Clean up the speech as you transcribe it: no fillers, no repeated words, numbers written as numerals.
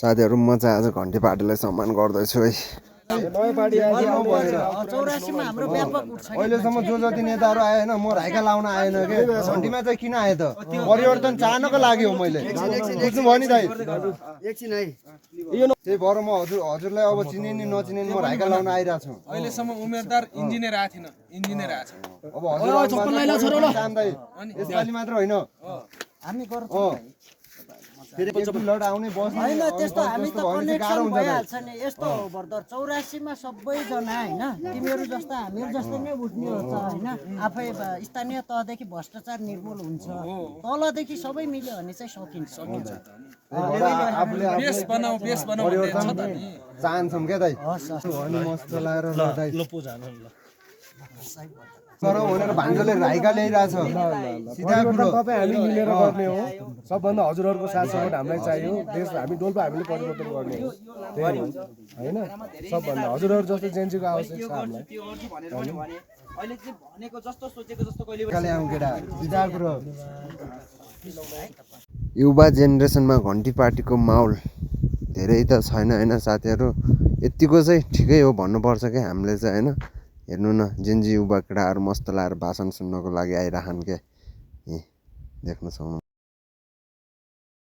साथीहरु म चाहिँ आज घन्टी पार्टीलाई सम्मान गर्दैछु है। नयाँ पार्टी आयो भनेर 84 मा हाम्रो व्यापक उठ्छ के अहिलेसम्म जो जति नेताहरू आए हैन म राइका लाउन आएन के घन्टीमा चाहिँ किन आए त परिवर्तन चाहनको लागि हो मैले बुझ्नु भयो नि दाइ एकछिन है त्यही भएर म हजुरलाई अब चिने नि नचिने म राइका लाउन आइरा छु अहिलेसम्म उम्मेदवार इन्जिनियर आएको थिएन इन्जिनियर आएको छ अब हजुर जान्दै यसपालि मात्र होइन हामी गर्छौं फेरि लड आउने बस्ने हैन त्यस्तो हामी त कनेक्सन भइहाल्छ नि यस्तो हो बर्दर 84 मा सबैजना हैन तिमीहरू जस्ता हामीहरू जस्तै नै उठ्ने हुन्छ हैन आफै स्थानीय तहदेखि भ्रष्टाचार निर्मूल हुन्छ तलदेखि सबै मिल्यो भने चाहिँ सकिन्छ आफूले बेस बनाऊ भन्ने छ त नि चाहन्छौँ क्या दाइ अनि मस्त लाएर दाइ तर भनेर भान्जोले राइका ल्याइरहेछ सिधा कुरो तपाईँ हामी मिलेर गर्ने हो सबभन्दा हजुरहरूको साथ सपोर्ट हामीलाई चाहियो देश हामी डोल्पा हामीले परिवर्तन गर्ने हो त्यही हो हैन सबभन्दा हजुरहरू जस्तो जेन्जीको आवश्यक छ हामीलाई अहिले चाहिँ भनेको जस्तो सोचेको जस्तो कहिले काले आउँ केटा सिधा कुरो युवा जेनेरेसनमा घन्टी पार्टीको माहौल धेरै त छैन हैन साथीहरु यतिको चाहिँ ठिकै हो भन्नुपर्छ के हामीले चाहिँ हैन हेर्नु न जेन्जी युवा केटाहरु मस्त लाएर भाषण सुन्नको लागि आइराखन् के देख्न सक्नु